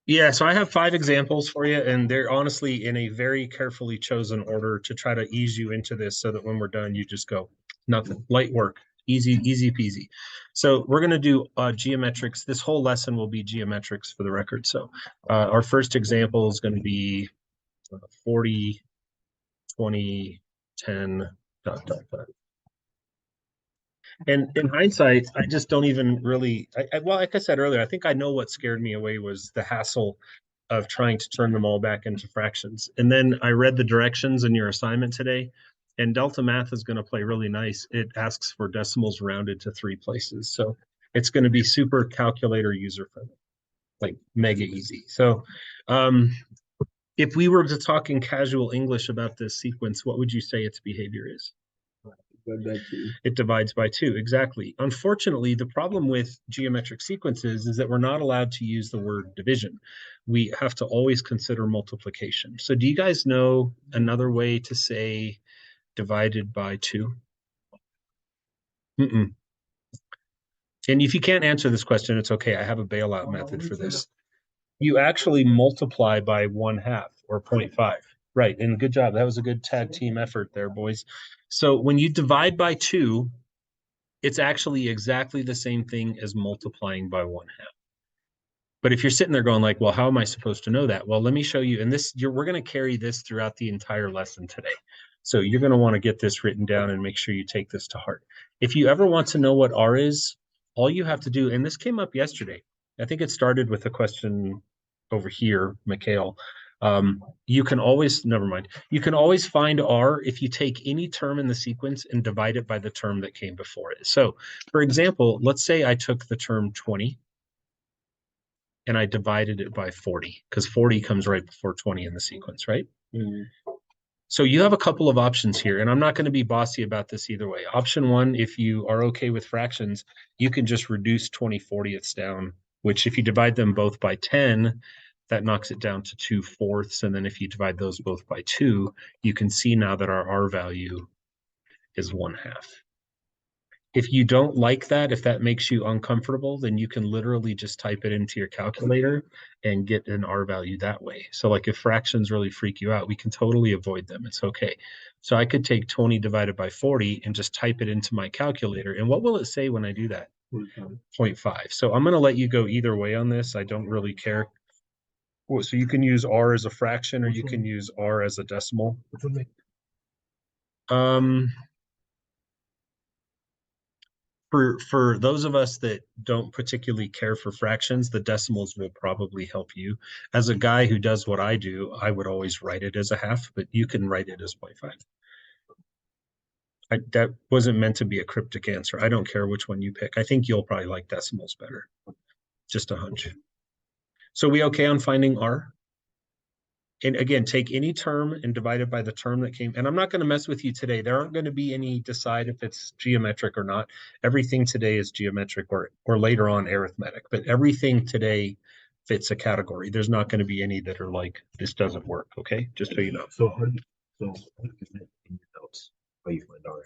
Yeah, so I have 5 examples for you, and they're honestly in a very carefully chosen order to try to ease you into this so that when we're done, you just go, nothing, light work, easy peasy. So we're going to do geometrics. This whole lesson will be geometrics for the record. So our first example is going to be 40, 20, 10, dot, dot, dot. And in hindsight, I just don't even really, well, like I said earlier, I think I know what scared me away was the hassle of trying to turn them all back into fractions. And then I read the directions in your assignment today, and Delta Math is going to play really nice. It asks for decimals rounded to 3 places. So it's going to be super calculator user friendly, like mega easy. So if we were to talk in casual English about this sequence, what would you say its behavior is? It divides by 2, exactly. Unfortunately, the problem with geometric sequences is that we're not allowed to use the word division. We have to always consider multiplication. So do you guys know another way to say divided by 2? Mm-mm. And if you can't answer this question, it's okay. I have a bailout method for this. You actually multiply by 1/2 or 0.5. Right, and good job. That was a good tag team effort there, boys. So when you divide by 2, it's actually exactly the same thing as multiplying by 1/2. But if you're sitting there going like, well, how am I supposed to know that? Well, let me show you. And we're going to carry this throughout the entire lesson today. So you're going to want to get this written down and make sure you take this to heart. If you ever want to know what R is, all you have to do, and this came up yesterday. I think it started with a question over here, Mikhail. You can always, never mind. You can always find R if you take any term in the sequence and divide it by the term that came before it. So for example, let's say I took the term 20 and I divided it by 40 because 40 comes right before 20 in the sequence, right? Mm-hmm. So you have a couple of options here, and I'm not going to be bossy about this either way. Option 1, if you are okay with fractions, you can just reduce 20/40ths down, which if you divide them both by 10, that knocks it down to 2/4. And then if you divide those both by 2, you can see now that our R value is 1/2. If you don't like that, if that makes you uncomfortable, then you can literally just type it into your calculator and get an R value that way. So like if fractions really freak you out, we can totally avoid them. It's okay. So I could take 20 divided by 40 and just type it into my calculator. And what will it say when I do that? 0.5. So I'm going to let you go either way on this. I don't really care. So you can use R as a fraction or you can use R as a decimal. For those of us that don't particularly care for fractions, the decimals will probably help you. As a guy who does what I do, I would always write it as a half, but you can write it as 0.5. That wasn't meant to be a cryptic answer. I don't care which one you pick. I think you'll probably like decimals better. Just a hunch. So we okay on finding R? And again, take any term and divide it by the term that came. And I'm not going to mess with you today. There aren't going to be any decide if it's geometric or not. Everything today is geometric or later on arithmetic, but everything today fits a category. There's not going to be any that are like, this doesn't work. Okay. Just so you know. So how do you in your notes? How you find R?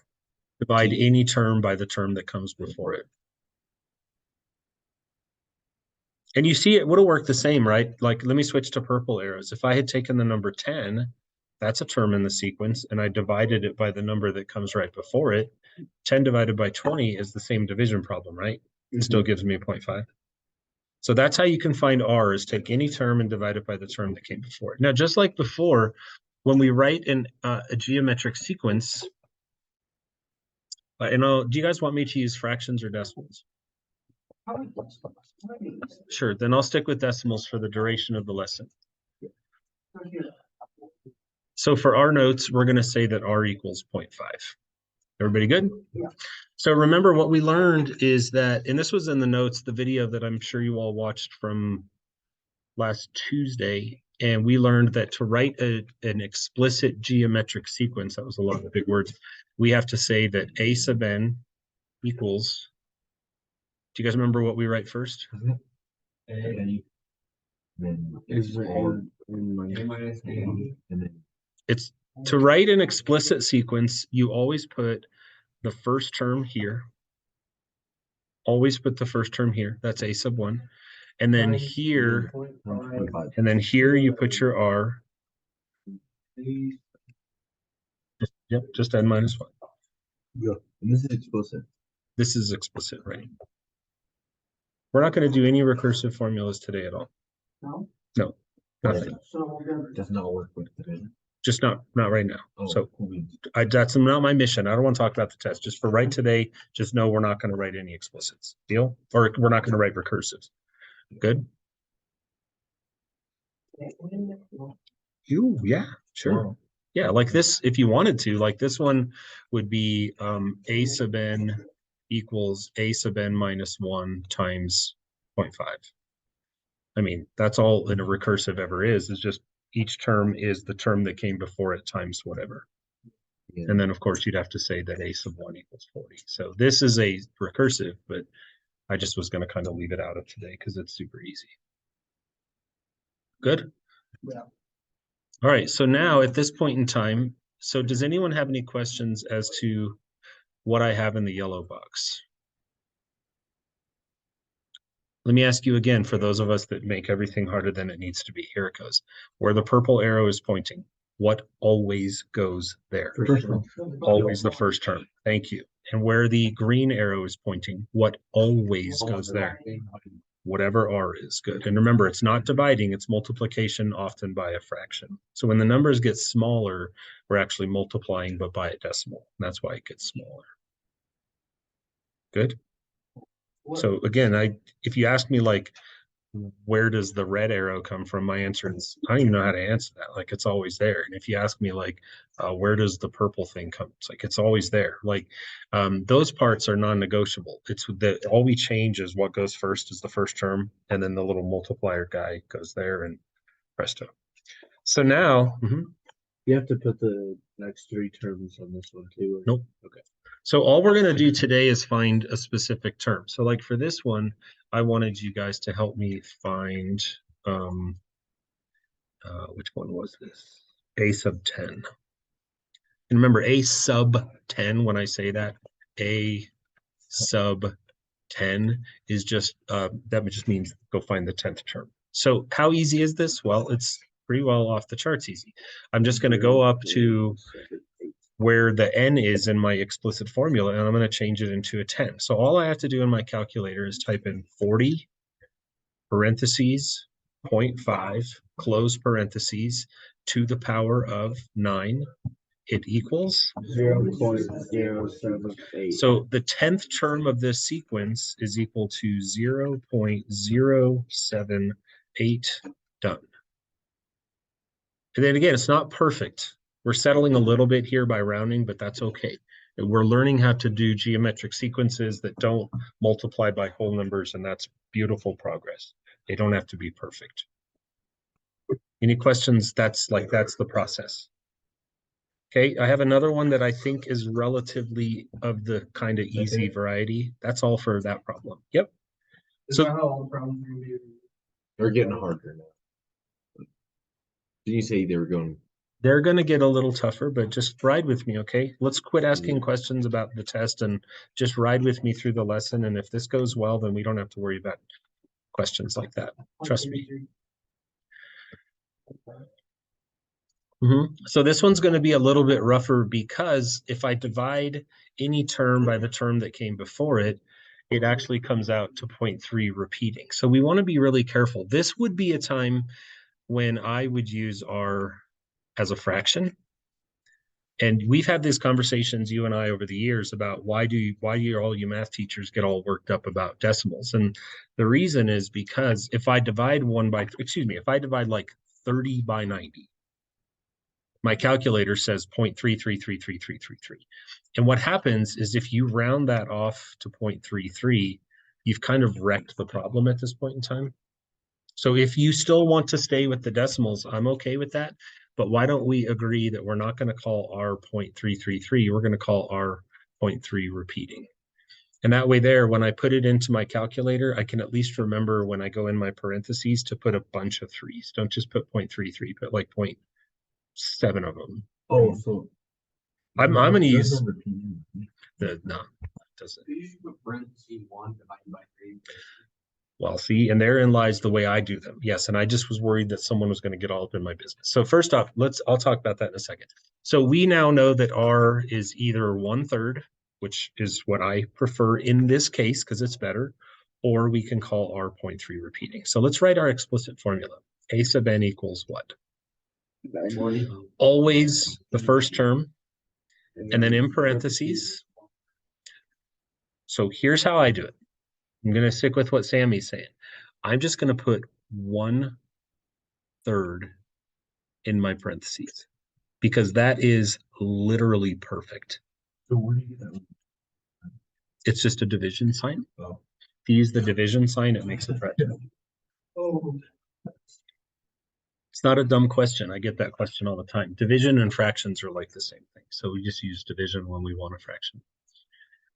Divide any term by the term that comes before it. And you see it would have worked the same, right? Like, let me switch to purple arrows. If I had taken the number 10, that's a term in the sequence, and I divided it by the number that comes right before it, 10 divided by 20 is the same division problem, right? It still gives me a 0.5. So that's how you can find R, is take any term and divide it by the term that came before it. Now, just like before, when we write in a geometric sequence, do you guys want me to use fractions or decimals? Sure, then I'll stick with decimals for the duration of the lesson. So for our notes, we're going to say that R equals 0.5. Everybody good? Yeah. So remember what we learned is that, and this was in the notes, the video that I'm sure you all watched from last Tuesday, and we learned that to write an explicit geometric sequence, that was a lot of big words, we have to say that A sub n equals, do you guys remember what we write first? It's to write an explicit sequence, you always put the first term here. Always put the first term here. That's A sub 1. And then here, 1.5. and then here you put your R. Yep, just n minus 1. Yeah. And this is explicit. This is explicit, right? We're not going to do any recursive formulas today at all. No? No, nothing. So we're gonna. Does not work with today. Just not right now. Oh, So cool. that's not my mission. I don't want to talk about the test. Just for right today, just know we're not going to write any explicits. Deal? Or we're not going to write recursives. Good? Yeah, sure. Wow. Yeah, like this, if you wanted to, like this one would be a sub n equals a sub n minus 1 times 0.5. I mean, that's all in a recursive ever is just each term is the term that came before it times whatever. Yeah. And then, of course, you'd have to say that a sub 1 equals 40. So this is a recursive, but I just was going to kind of leave it out of today because it's super easy. Good? Yeah. All right, so now at this point in time, so does anyone have any questions as to what I have in the yellow box? Let me ask you again, for those of us that make everything harder than it needs to be, here it goes. Where the purple arrow is pointing, what always goes there? First one. Always the first term. Thank you. And where the green arrow is pointing, what always goes there? Whatever R is. Good. And remember, it's not dividing, it's multiplication, often by a fraction. So when the numbers get smaller, we're actually multiplying, but by a decimal. That's why it gets smaller. Good. So again, if you ask me like, where does the red arrow come from? My answer is, I don't even know how to answer that. Like, it's always there. And if you ask me like, where does the purple thing come? It's like, it's always there. Like, those parts are non-negotiable. It's that all we change is what goes first is the first term. And then the little multiplier guy goes there and presto. So now, You have to put the next 3 terms on this one too. or- Nope. Okay. So all we're going to do today is find a specific term. So like for this one, I wanted you guys to help me find, which one was this? A sub 10. And remember, a sub 10, when I say that, a sub 10 is just, that just means go find the 10th term. So how easy is this? Well, it's pretty well off the charts easy. I'm just going to go up to where the n is in my explicit formula, and I'm going to change it into a 10. So all I have to do in my calculator is type in 40 parentheses 0.5 close parentheses to the power of 9. It equals 0.078. so the 10th term of this sequence is equal to 0.078 done. And then again, it's not perfect. We're settling a little bit here by rounding, but that's okay. And we're learning how to do geometric sequences that don't multiply by whole numbers, and that's beautiful progress. They don't have to be perfect. Any questions? That's the process. Okay, I have another one that I think is relatively of the kind of easy variety. That's all for that problem. Yep. Is So- that how all the problems are gonna be? They're getting harder now. Did you say they were going? They're going to get a little tougher, but just ride with me, okay? Let's quit asking questions about the test and just ride with me through the lesson. And if this goes well, then we don't have to worry about questions like that. Trust me. So this one's going to be a little bit rougher because if I divide any term by the term that came before it, it actually comes out to 0.3 repeating. So we want to be really careful. This would be a time when I would use R as a fraction. And we've had these conversations, you and I, over the years about why do all you math teachers get all worked up about decimals? And the reason is because if I divide if I divide like 30 by 90, my calculator says 0.333333. And what happens is if you round that off to 0.33, you've kind of wrecked the problem at this point in time. So if you still want to stay with the decimals, I'm okay with that. But why don't we agree that we're not going to call R 0.333, we're going to call R 0.3 repeating. And that way there, when I put it into my calculator, I can at least remember when I go in my parentheses to put a bunch of 3s. Don't just put 0.33, put like 0.7 of them. Oh, so I'm going to use repeating. the, no, it doesn't. You should put parentheses 1 divided by 3. Well, see, and therein lies the way I do them. Yes, and I just was worried that someone was going to get all up in my business. So first off, I'll talk about that in a second. So we now know that R is either 1/3, which is what I prefer in this case because it's better, or we can call R 0.3 repeating. So let's write our explicit formula. A sub n equals what? Always the first term, and then in parentheses. So here's how I do it. I'm going to stick with what Sammy's saying. I'm just going to put 1/3 in my parentheses because that is literally perfect. So where do you get that? It's just a division sign. Oh. If you use the division sign, it makes a fraction. Oh, It's not a dumb question. I get that question all the time. Division and fractions are like the same thing. So we just use division when we want a fraction.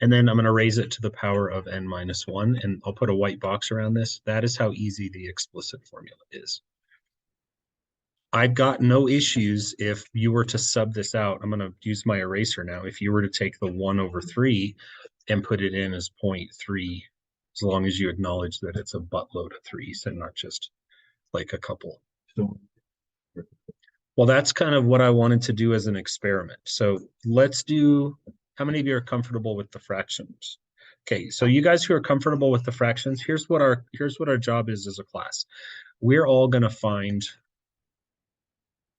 And then I'm going to raise it to the power of n minus 1, and I'll put a white box around this. That is how easy the explicit formula is. I've got no issues if you were to sub this out. I'm going to use my eraser now. If you were to take the 1/3 and put it in as 0.3, as long as you acknowledge that it's a buttload of threes and not just like a couple. So Well, that's kind of what I wanted to do as an experiment. So let's do, how many of you are comfortable with the fractions? Okay, so you guys who are comfortable with the fractions, here's what our job is as a class. We're all going to find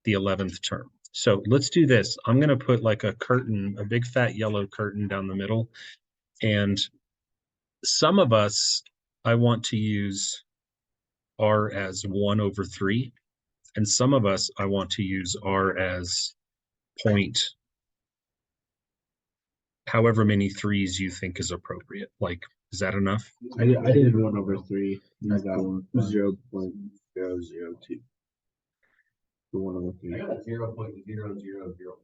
the 11th term. So let's do this. I'm going to put like a curtain, a big fat yellow curtain down the middle. And some of us, I want to use R as 1/3. And some of us, I want to use R as point, however many threes you think is appropriate. Like, is that enough? I did 1/3. I got 0.002. The 1/3. I got 0.0005.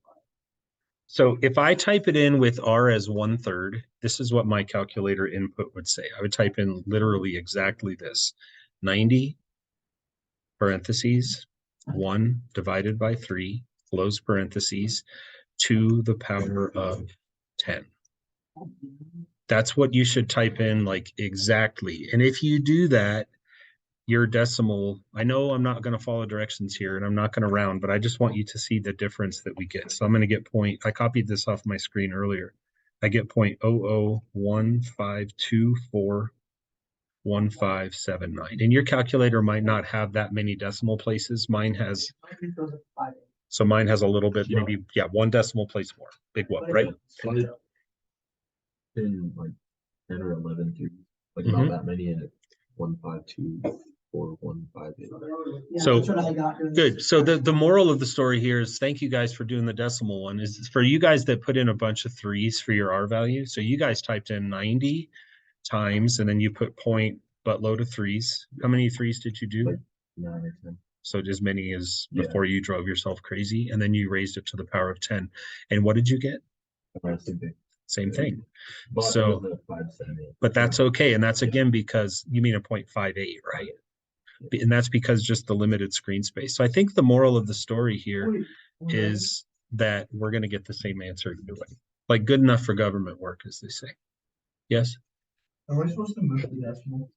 So if I type it in with R as 1/3, this is what my calculator input would say. I would type in literally exactly this: 90 parentheses 1 divided by 3 close parentheses to the power of 10. That's what you should type in, like, exactly. And if you do that, your decimal, I know I'm not going to follow directions here and I'm not going to round, but I just want you to see the difference that we get. So I'm going to get I copied this off my screen earlier. I get 0.0015241579. And your calculator might not have that many decimal places. Mine has, so mine has a little bit, maybe, yeah, 1 decimal place more. Big whoop, right? In like 10 or 11 threes, like Mhm. not that many in it. 1524158. So good. So the moral of the story here is, thank you guys for doing the decimal one, is for you guys that put in a bunch of threes for your R value. So you guys typed in 90 times and then you put point buttload of threes. How many threes did you do? Like 9 or 10. So as many as Yeah. before you drove yourself crazy, and then you raised it to the power of 10. And what did you get? Same thing. But So- it was a 578. But that's okay. And that's again because you mean a 0.58, right? And that's because just the limited screen space. So I think the moral of the story here is that we're going to get the same answer either way. Like, good enough for government work, as they say. Yes? Am I supposed to move the decimal?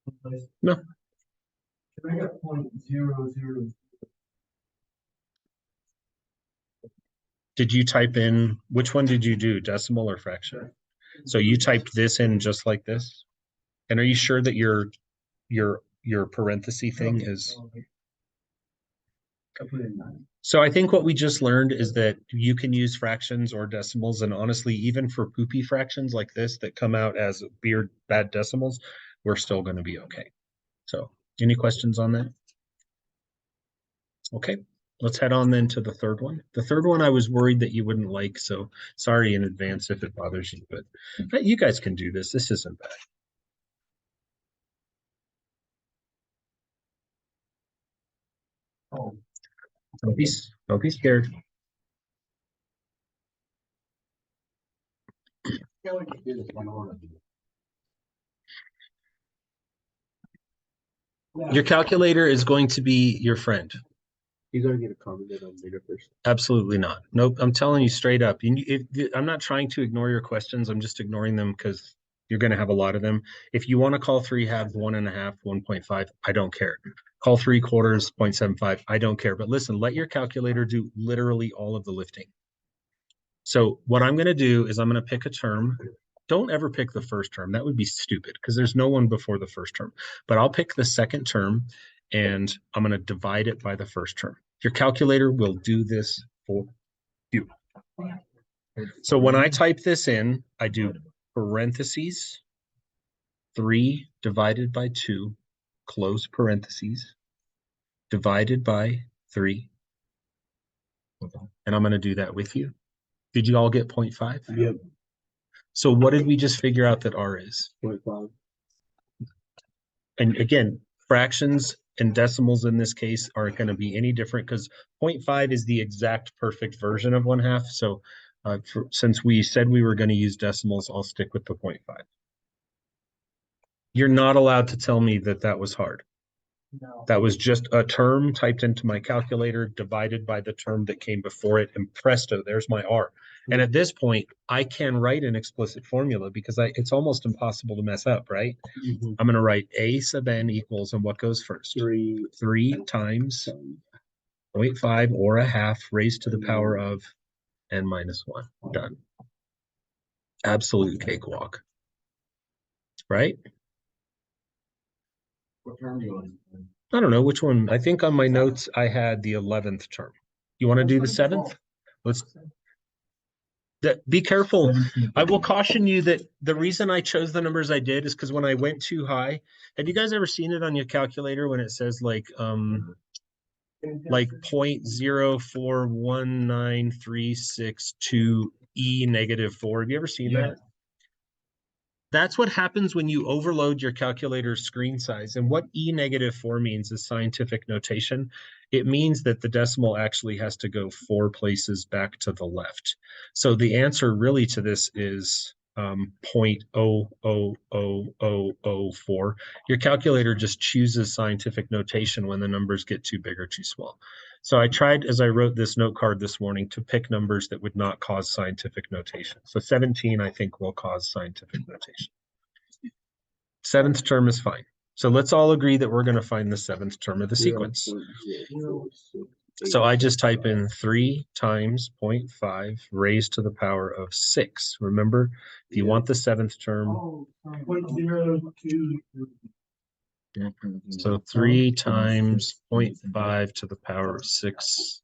someplace? No. If I got 0.00, Did you type in, which one did you do, decimal or fraction? So you typed this in just like this? And are you sure that your parenthesis thing is? I put in 9. So I think what we just learned is that you can use fractions or decimals, and honestly, even for poopy fractions like this that come out as bad decimals, we're still going to be okay. So any questions on that? Okay, let's head on then to the third one. The third one I was worried that you wouldn't like, so sorry in advance if it bothers you, but you guys can do this. This isn't bad. Oh, Don't be scared. yeah, we can do this one on. Your calculator is going to be your friend. You gotta get a comment on later first. Absolutely not. Nope. I'm telling you straight up. I'm not trying to ignore your questions. I'm just ignoring them because You're going to have a lot of them. If you want to call 3/2, 1.5, 1.5, I don't care. Call 3/4, 0.75, I don't care. But listen, let your calculator do literally all of the lifting. So what I'm going to do is I'm going to pick a term. Don't ever pick the first term. That would be stupid because there's no one before the first term. But I'll pick the second term and I'm going to divide it by the first term. Your calculator will do this for you. So when I type this in, I do parentheses, 3 divided by 2, close parentheses, divided by 3. And I'm going to do that with you. Did you all get 0.5? Yep. So what did we just figure out that R is? 0.5. And again, fractions and decimals in this case aren't going to be any different because 0.5 is the exact perfect version of 1/2. So since we said we were going to use decimals, I'll stick with the 0.5. You're not allowed to tell me that that was hard. No. That was just a term typed into my calculator, divided by the term that came before it, and presto, there's my R. And at this point, I can write an explicit formula because it's almost impossible to mess up, right? Mhm. I'm going to write A sub n equals, and what goes first? 3 times 0.5 or 1/2 raised to the power of n minus 1. Done. Absolute cakewalk. Right? What term do you want? I don't know which one. I think on my notes I had the 11th term. You want to do the 7th? Let's be careful. I will caution you that the reason I chose the numbers I did is because when I went too high, have you guys ever seen it on your calculator when it says like 0.0419362 E -4? Have you ever seen that? That's what happens when you overload your calculator's screen size. And what E -4 means is scientific notation. It means that the decimal actually has to go 4 places back to the left. So the answer really to this is 0.00004. Your calculator just chooses scientific notation when the numbers get too big or too small. So I tried, as I wrote this note card this morning, to pick numbers that would not cause scientific notation. So 17, I think, will cause scientific notation. 7th term is fine. So let's all agree that we're going to find the 7th term of the sequence. So I just type in 3 times 0.5 raised to the power of 6. Remember, if you want the 7th term, 0.02. so 3 times 0.5 to the power of 6.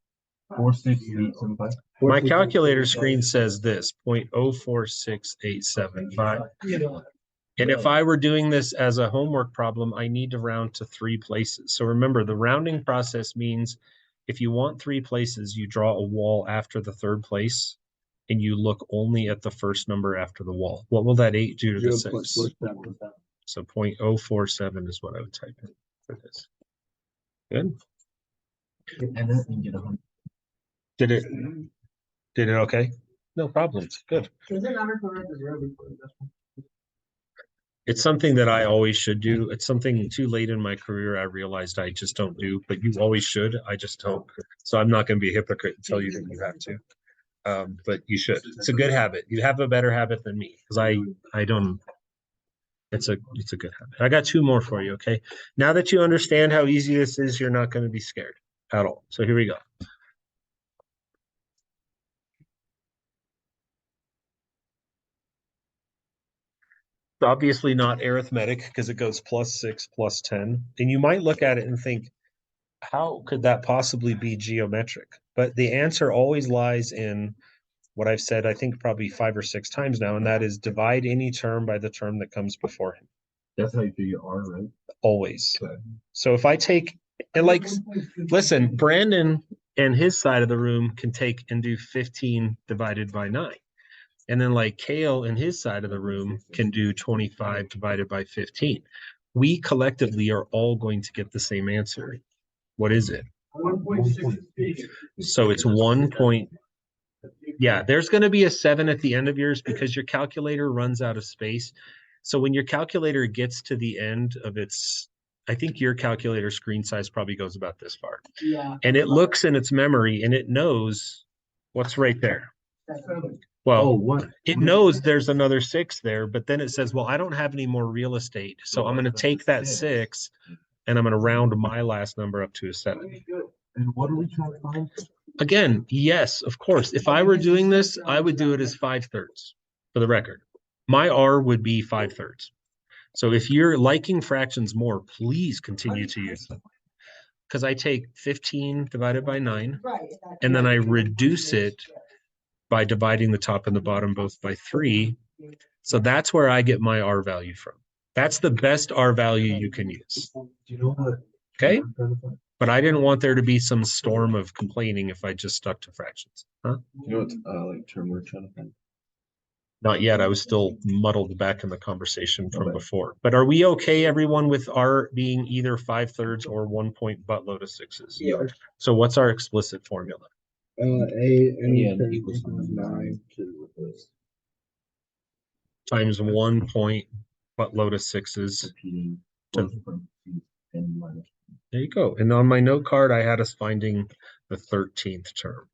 46875. My calculator screen says this, 0.046875. And if I were doing this as a homework problem, I need to round to 3 places. So remember, the rounding process means if you want 3 places, you draw a wall after the 3rd place, and you look only at the first number after the wall. What will that 8 do to the 6? So 0.047 is what I would type in for this. Good. And then you get 100. Did it okay? No problems. Good. Does it matter for the zero before the decimal? It's something that I always should do. It's something too late in my career I realized I just don't do, but you always should. I just don't. So I'm not going to be a hypocrite and tell you that you have to. But you should. It's a good habit. You have a better habit than me because I don't. It's a good habit. I got 2 more for you. Okay. Now that you understand how easy this is, you're not going to be scared at all. So here we go. It's obviously not arithmetic because it goes +6 +10. And you might look at it and think, how could that possibly be geometric? But the answer always lies in what I've said, I think probably 5 or 6 times now, and that is divide any term by the term that comes before him. That's how you do your R, right? Always. Okay. So if I take, and like, listen, Brandon and his side of the room can take and do 15 divided by 9. And then like Kale and his side of the room can do 25 divided by 15. We collectively are all going to get the same answer. What is it? 1.6. So it's 1 point. Yeah, there's going to be a 7 at the end of yours because your calculator runs out of space. So when your calculator gets to the end of its, I think your calculator screen size probably goes about this far. Yeah. And it looks in its memory and it knows what's right there. Well, Oh, what? it knows there's another 6 there, but then it says, well, I don't have any more real estate. So I'm going to take that 6 and I'm going to round my last number up to a 7. And what are we trying to find? Again, yes, of course. If I were doing this, I would do it as 5/3 for the record. My R would be 5/3. So if you're liking fractions more, please continue to use them. Because I take 15 divided by 9, and then I reduce it by dividing the top and the bottom both by 3. So that's where I get my R value from. That's the best R value you can use. Do you know what? Okay? But I didn't want there to be some storm of complaining if I just stuck to fractions. Huh? You know what, like term we're trying to find? Not yet. I was still muddled back in the conversation from Okay. before. But are we okay, everyone, with R being either 5/3 or 1 point buttload of 6s? Yeah. So what's our explicit formula? Any N term equals equals 9 to Times 1 point buttload of 6s. Repeating. To- N minus. There you go. And on my note card, I had us finding the 13th term.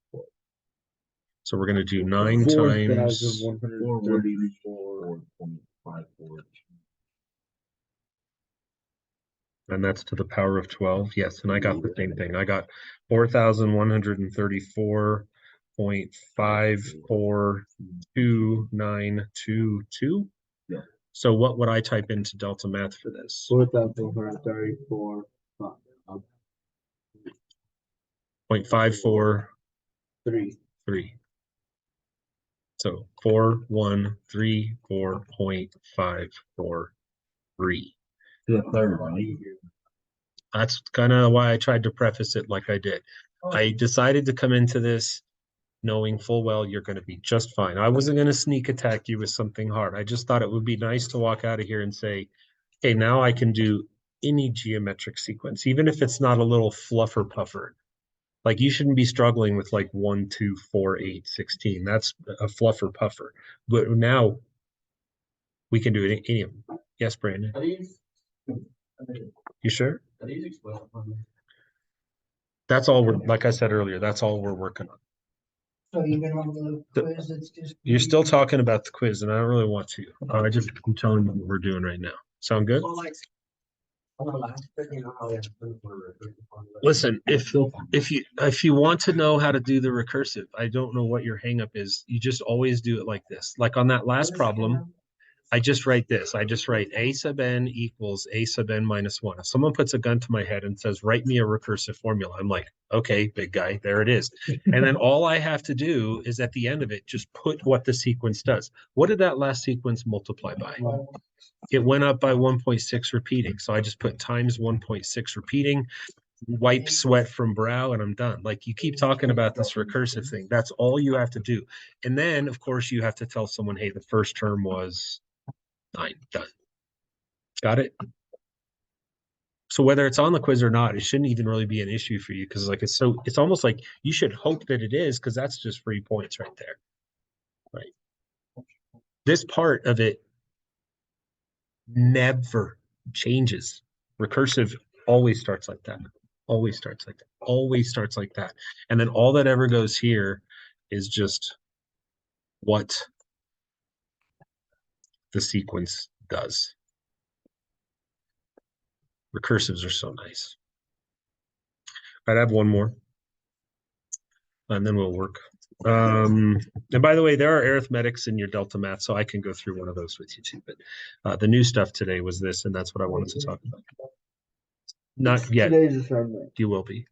So we're going to do 9 times 4,134. 4.54. and that's to the power of 12. Yes, and I got the same thing. I got 4,134.542922. Yeah. So what would I type into Delta Math for this? 4,134. 0.543. 3. So 4134.543. The third one. That's kind of why I tried to preface it like I did. I decided to come into this knowing full well you're going to be just fine. I wasn't going to sneak attack you with something hard. I just thought it would be nice to walk out of here and say, hey, now I can do any geometric sequence, even if it's not a little fluffer puffer. Like you shouldn't be struggling with like 1, 2, 4, 8, 16. That's a fluffer puffer. But now we can do it any of them. Yes, Brandon. You sure? That's all we're, like I said earlier, that's all we're working on. So even on the quiz, it's just. You're still talking about the quiz, and I don't really want to. I'm telling you what we're doing right now. Sound good? Listen, if you want to know how to do the recursive, I don't know what your hang up is. You just always do it like this. Like on that last problem, I just write this. I just write a sub n equals a sub n minus 1. If someone puts a gun to my head and says, write me a recursive formula, I'm like, okay, big guy, there it is. And then all I have to do is at the end of it, just put what the sequence does. What did that last sequence multiply by? It went up by 1.6 repeating. So I just put times 1.6 repeating, wipe sweat from brow, and I'm done. Like you keep talking about this recursive thing. That's all you have to do. And then, of course, you have to tell someone, hey, the first term was 9, done. Got it? So whether it's on the quiz or not, it shouldn't even really be an issue for you because like it's almost like you should hope that it is because that's just free points right there. Right. This part of it never changes. Recursive always starts like that. Always starts like that. Always starts like that. And then all that ever goes here is just what the sequence does. Recursives are so nice. I'd have one more. And then we'll work. And by the way, there are arithmetics in your Delta Math, so I can go through one of those with you too. But the new stuff today was this, and that's what I wanted to talk about. Not yet. Today's assignment. You will be.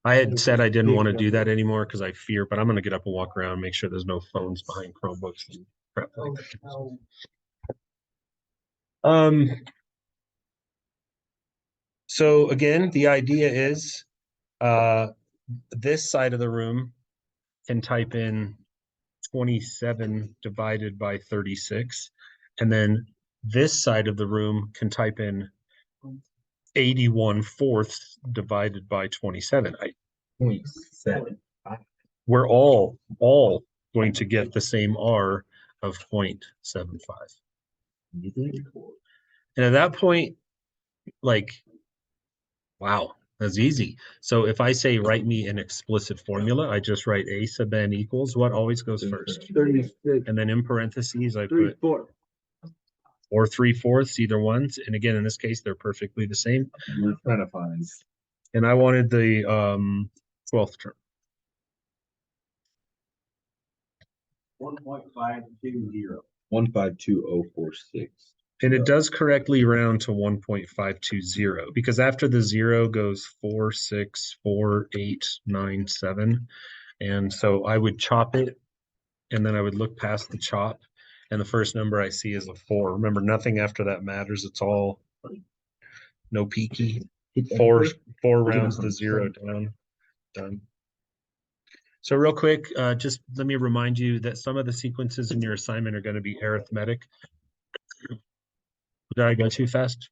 I had said I didn't want to do that anymore because I fear, but I'm going to get up and walk around, make sure there's no phones behind Chromebooks and crap like that. So again, the idea is this side of the room can type in 27 divided by 36. And then this side of the room can type in 81/4 divided by 27. 0.7. We're all going to get the same R of 0.75. And at that point, like, wow, That's easy. So if I say write me an explicit formula, I just write a sub n equals what always goes first. 36, And then in parentheses, I 3 put 4. or 3/4, either ones. And again, in this case, they're perfectly the same. We're trying to find. And I wanted the 12th term. 1.520. 152046. And it does correctly round to 1.520 because after the 0 goes 4, 6, 4, 8, 9, 7. And so I would chop it and then I would look past the chop. And the first number I see is a 4. Remember, nothing after that matters. It's all no peaky. Four rounds the 0 down. Done. So real quick, just let me remind you that some of the sequences in your assignment are going to be arithmetic. Did I go too fast?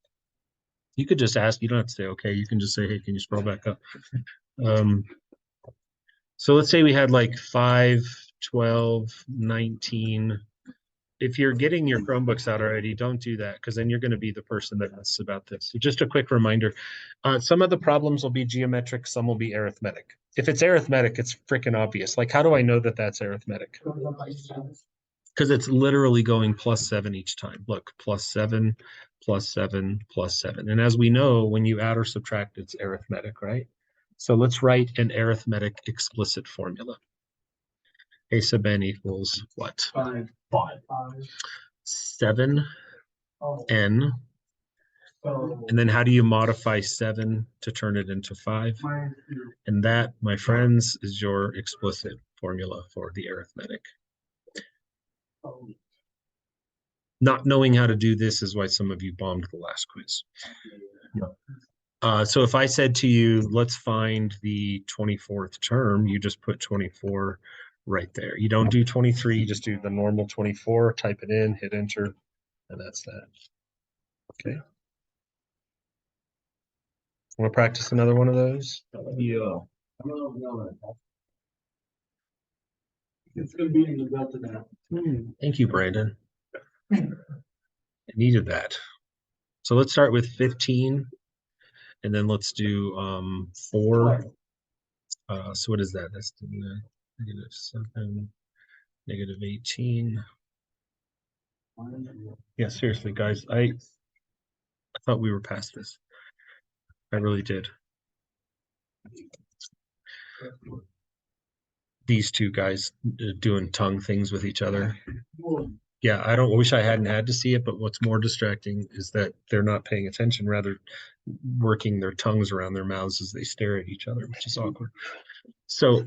You could just ask. You don't have to say okay. You can just say, hey, can you scroll back up? So let's say we had like 5, 12, 19. If you're getting your Chromebooks out already, don't do that because then you're going to be the person that asks about this. So just a quick reminder. Some of the problems will be geometric. Some will be arithmetic. If it's arithmetic, it's freaking obvious. Like, how do I know that that's arithmetic? Because it's literally going +7 each time. Look, +7, +7, +7. And as we know, when you add or subtract, it's arithmetic, right? So let's write an arithmetic explicit formula. A sub n equals what? 5. 7n. Oh, And so then how do you modify 7 to turn it into 5? minus 2. And that, my friends, is your explicit formula for the arithmetic. Oh, Not knowing how to do this is why some of you bombed the last quiz. So if I said to you, let's find the 24th term, you just put 24 right there. You don't do 23, you just do the normal 24, type it in, hit enter, and that's that. Okay. Want to practice another one of those? Yeah. it's gonna be in the belt of that. Thank you, Brandon. I needed that. So let's start with 15, and then let's do 4. So what is that? That's the -7, -18. Yeah, seriously, guys, I thought we were past this. I really did. These two guys doing tongue things with each other. Yeah, I wish I hadn't had to see it, but what's more distracting is that they're not paying attention, rather working their tongues around their mouths as they stare at each other, which is awkward. So,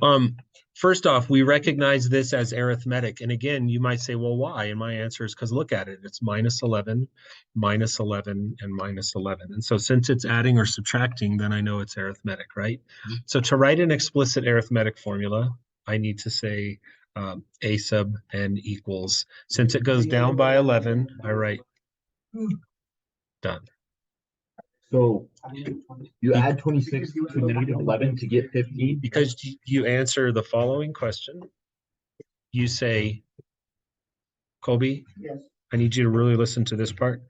first off, we recognize this as arithmetic. And again, you might say, well, why? And my answer is because look at it. It's -11, -11, and -11. And so since it's adding or subtracting, then I know it's arithmetic, right? So to write an explicit arithmetic formula, I need to say a sub n equals. Since it goes down by 11, I write done. So you add 26 to -11 to get 15? Because you answer the following question. You say, Colby, Yes. I need you to really listen to this part.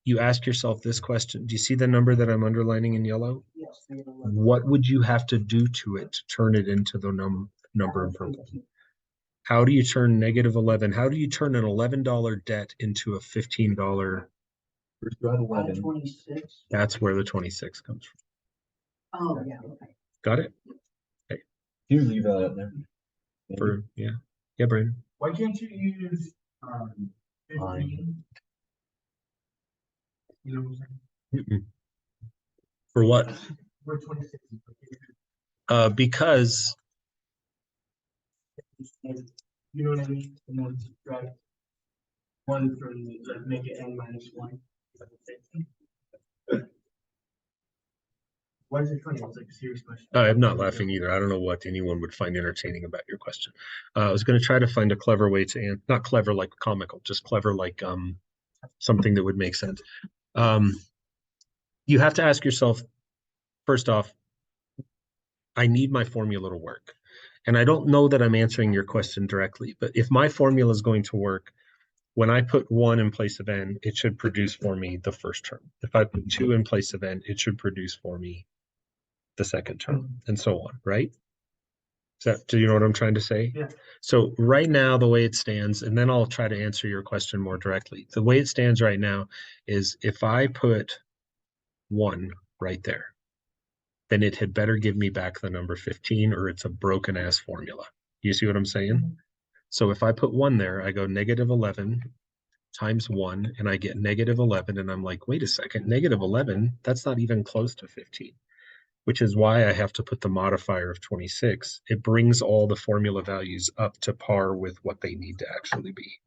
You ask yourself this question. Do you see the number that I'm underlining in yellow? Yes. What would you have to do to it to turn it into the number in purple? How do you turn -11? How do you turn an $11 debt into a $15? First you add 11. 26. That's where the 26 comes from. Oh, yeah, okay. Got it? Can you leave that up there? Yeah, Brandon. Why can't you use 15? You know what I'm saying? For what? Where 26 is. Because You know what I mean? And then subtract 1 from the, like, make it n minus 1. Why is it funny? It's like a serious question. I'm not laughing either. I don't know what anyone would find entertaining about your question. I was going to try to find a clever way to not clever like comical, just clever like something that would make sense. You have to ask yourself, first off, I need my formula to work. And I don't know that I'm answering your question directly, but if my formula is going to work, when I put 1 in place of n, it should produce for me the first term. If I put 2 in place of n, it should produce for me the second term, and so on, right? Do you know what I'm trying to say? Yeah. So right now, the way it stands, and then I'll try to answer your question more directly. The way it stands right now is if I put 1 right there, then it had better give me back the number 15 or it's a broken ass formula. You see what I'm saying? So if I put 1 there, I go negative 11 times 1 and I get negative 11 and I'm like, wait a second, negative 11, that's not even close to 15, which is why I have to put the modifier of 26. It brings all the formula values up to par with what they need to actually be.